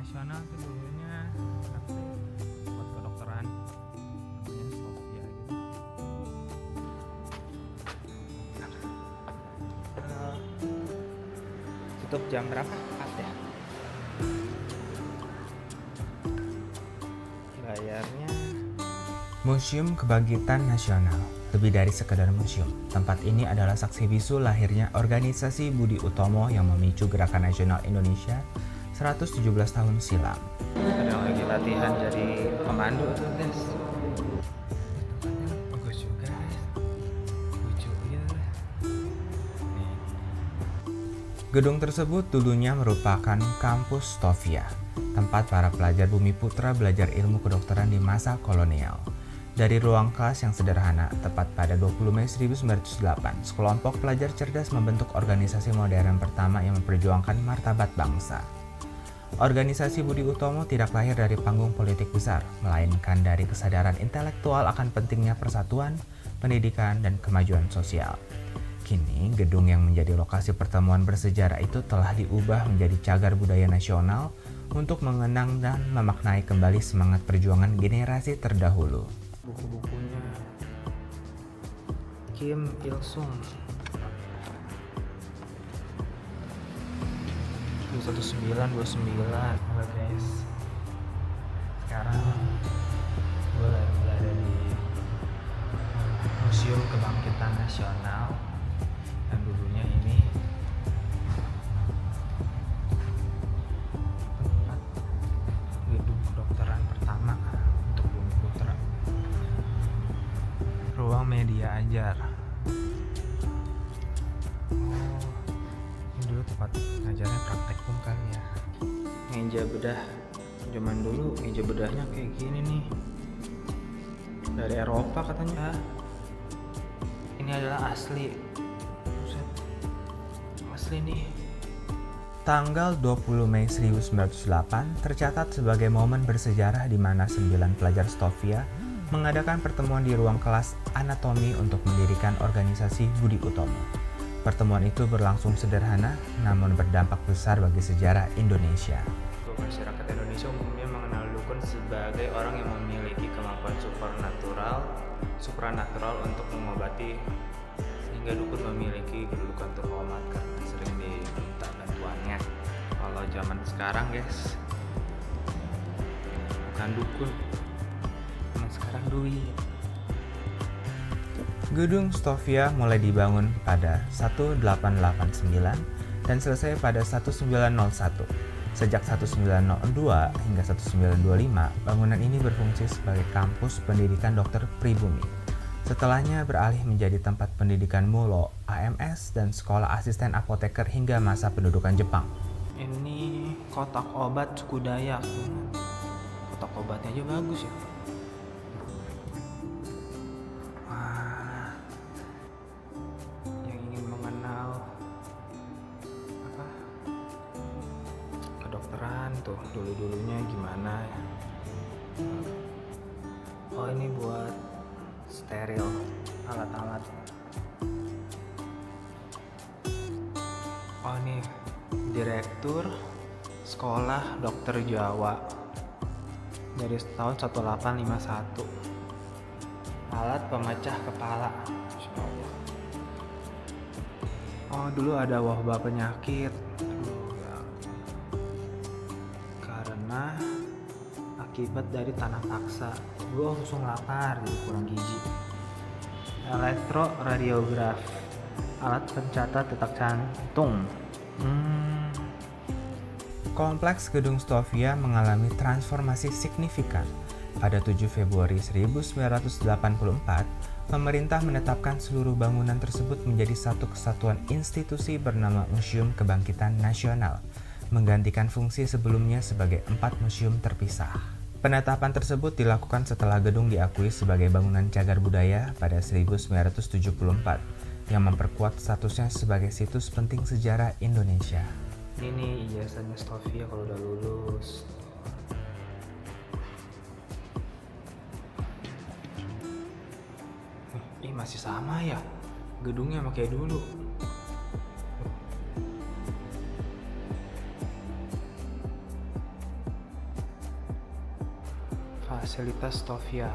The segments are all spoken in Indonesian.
nasional tuh dulunya apa sih, buat kedokteran namanya Sofia gitu. Tutup jam berapa? 4 ya. Bayarnya Museum Kebangkitan Nasional. Lebih dari sekedar museum, tempat ini adalah saksi bisu lahirnya organisasi Budi Utomo yang memicu Gerakan Nasional Indonesia 117 tahun silam. Ada yang lagi latihan jadi pemandu tuh guys. Bagus juga guys. Lucu gitu. Nih. Gedung tersebut dulunya merupakan kampus Sofia, tempat para pelajar Bumi Putra belajar ilmu kedokteran di masa kolonial. Dari ruang kelas yang sederhana, tepat pada 20 Mei 1908, sekelompok pelajar cerdas membentuk organisasi modern pertama yang memperjuangkan martabat bangsa. Organisasi Budi Utomo tidak lahir dari panggung politik besar, melainkan dari kesadaran intelektual akan pentingnya persatuan, pendidikan, dan kemajuan sosial. Kini, gedung yang menjadi lokasi pertemuan bersejarah itu telah diubah menjadi cagar budaya nasional untuk mengenang dan memaknai kembali semangat perjuangan generasi terdahulu. Buku-bukunya Kim Il Sung 1929. Halo guys, sekarang gue lagi berada di Museum Kebangkitan Nasional yang dulunya ini tempat gedung kedokteran pertama untuk Bumi Putra. Ruang media ajar. Oh, ini dulu tempat ngajarnya praktekum kali ya. Meja bedah. Zaman dulu meja bedahnya kayak gini nih. Dari Eropa katanya. Ini adalah asli. Buset. Asli nih. Tanggal 20 Mei 1908 tercatat sebagai momen bersejarah di mana 9 pelajar Sofia mengadakan pertemuan di ruang kelas anatomi untuk mendirikan organisasi Budi Utomo. Pertemuan itu berlangsung sederhana, namun berdampak besar bagi sejarah Indonesia. Masyarakat Indonesia umumnya mengenal dukun sebagai orang yang memiliki kemampuan supranatural untuk mengobati, sehingga dukun memiliki kedudukan terhormat karena sering diminta bantuannya. Kalau zaman sekarang guys, bukan dukun, sekarang duit. Gedung Sofia mulai dibangun pada 1889 dan selesai pada 1901. Sejak 1902 hingga 1925, bangunan ini berfungsi sebagai kampus pendidikan dokter pribumi. Setelahnya beralih menjadi tempat pendidikan mulo, AMS, dan sekolah asisten apoteker hingga masa pendudukan Jepang. Ini kotak obat suku Dayak. Kotak obatnya aja bagus ya. Kedokteran tuh dulu-dulunya gimana ya. Oh, ini buat steril alat-alat. Oh, ini direktur sekolah dokter Jawa dari tahun 1851. Alat pemecah kepala. Oh, dulu ada wabah penyakit. Akibat dari tanah paksa, gue langsung lapar jadi kurang gizi. Elektroradiograf, alat pencatat detak jantung. Kompleks Gedung Sofia mengalami transformasi signifikan. Pada 7 Februari 1984, pemerintah menetapkan seluruh bangunan tersebut menjadi satu kesatuan institusi bernama Museum Kebangkitan Nasional, menggantikan fungsi sebelumnya sebagai 4 museum terpisah. Penetapan tersebut dilakukan setelah gedung diakui sebagai bangunan cagar budaya pada 1974 yang memperkuat statusnya sebagai situs penting sejarah Indonesia. Ini nih ijazahnya Sofia kalau udah lulus. Ih, masih sama ya? Gedungnya sama kayak dulu. fasilitas Stovia.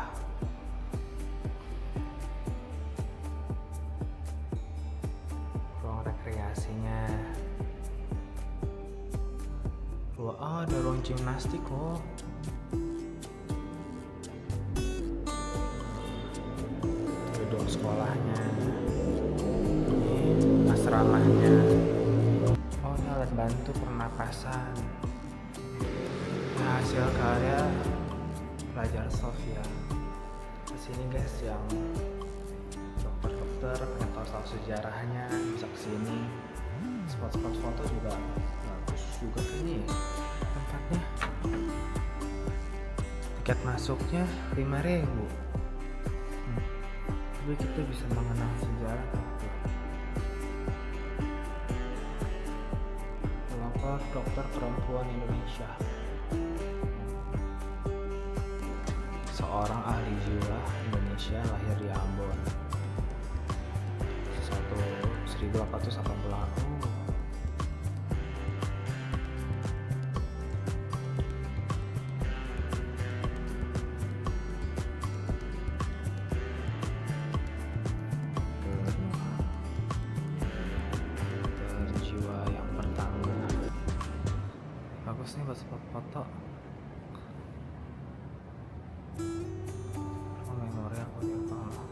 Ruang rekreasinya. Ada ruang gimnastik loh. Gedung sekolahnya. Ini asramanya. Ini alat bantu pernapasan. Hasil karya pelajar Stovia. Kesini guys, yang dokter-dokter pengen tahu sejarahnya bisa kesini. Spot-spot foto juga bagus juga ini tempatnya. Tiket masuknya 5.000. Jadi kita bisa mengenal sejarah pelopor dokter perempuan Indonesia. Seorang ahli jiwa Indonesia lahir di Ambon 1880-an. Jiwa yang pertama. Bagus nih buat spot foto. Memori aku di utama.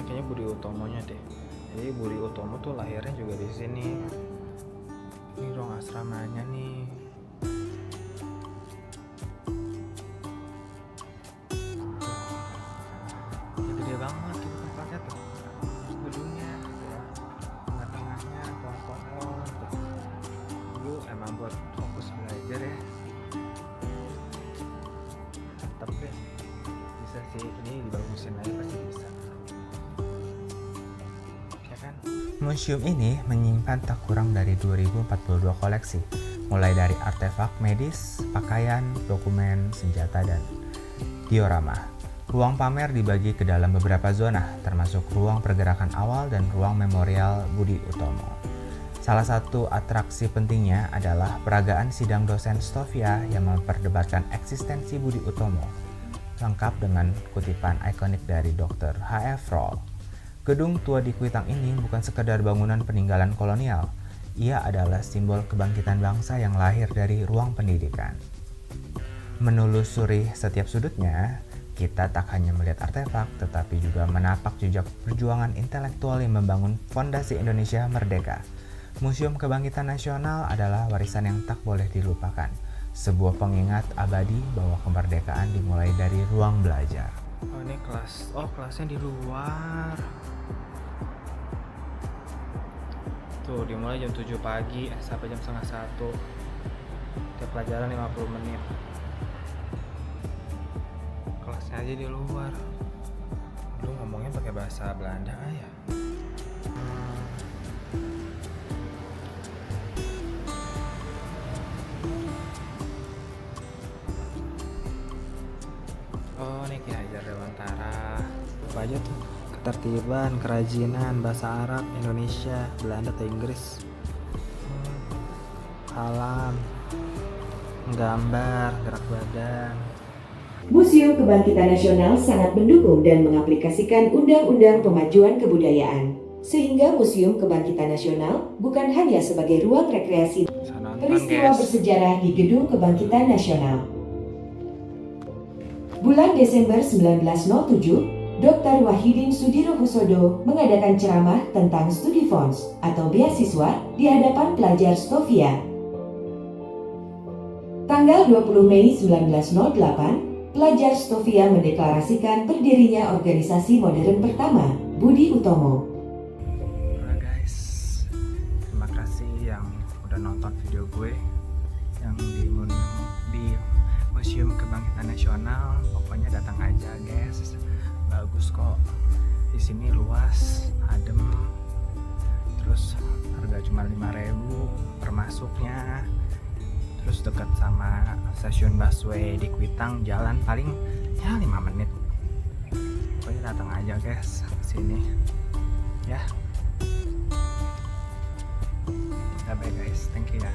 Kayaknya Budi Utomonya deh. Jadi Budi Utomo tuh lahirnya juga di sini. Ini ruang asramanya nih. Ya, gede banget gitu tempatnya tuh. Gedungnya, ya. Tengah-tengahnya pohon-pohon tuh. Dulu emang buat fokus belajar ya. Mantap deh. Bisa sih, ini dibagusin lagi pasti bisa. Museum ini menyimpan tak kurang dari 2042 koleksi, mulai dari artefak medis, pakaian, dokumen, senjata, dan diorama. Ruang pamer dibagi ke dalam beberapa zona, termasuk ruang pergerakan awal dan ruang memorial Budi Utomo. Salah satu atraksi pentingnya adalah peragaan sidang dosen Stovia yang memperdebatkan eksistensi Budi Utomo, lengkap dengan kutipan ikonik dari Dr. H.F. Roll. Gedung tua di Kuitang ini bukan sekedar bangunan peninggalan kolonial, ia adalah simbol kebangkitan bangsa yang lahir dari ruang pendidikan. Menelusuri setiap sudutnya, kita tak hanya melihat artefak, tetapi juga menapak jejak perjuangan intelektual yang membangun fondasi Indonesia merdeka. Museum Kebangkitan Nasional adalah warisan yang tak boleh dilupakan, sebuah pengingat abadi bahwa kemerdekaan dimulai dari ruang belajar. Oh, ini kelas. Oh, kelasnya di luar. Tuh, dimulai jam 7 pagi sampai jam setengah 1. Tiap pelajaran 50 menit. Kelasnya aja di luar. Lu ngomongnya pakai bahasa Belanda ya? Oh, ini Ki Hajar Dewantara. Apa aja tuh? Ketertiban, kerajinan, bahasa Arab, Indonesia, Belanda atau Inggris. Alam, gambar, gerak badan. Museum Kebangkitan Nasional sangat mendukung dan mengaplikasikan Undang-Undang Pemajuan Kebudayaan, sehingga Museum Kebangkitan Nasional bukan hanya sebagai ruang rekreasi peristiwa bersejarah di Gedung Kebangkitan Nasional. Bulan Desember 1907, Dr. Wahidin Sudirohusodo mengadakan ceramah tentang studi fonds atau beasiswa di hadapan pelajar Stovia. Tanggal 20 Mei 1908, pelajar Stovia mendeklarasikan berdirinya organisasi modern pertama, Budi Utomo. Udah guys, terima kasih yang udah nonton video gue yang di Museum Kebangkitan Nasional. Pokoknya datang aja guys, bagus kok. Di sini luas, adem, terus harga cuma 5.000 per masuknya. Terus dekat sama stasiun busway di Kuitang, jalan paling ya 5 menit. datang aja guys ke sini ya. Bye bye guys, thank you ya.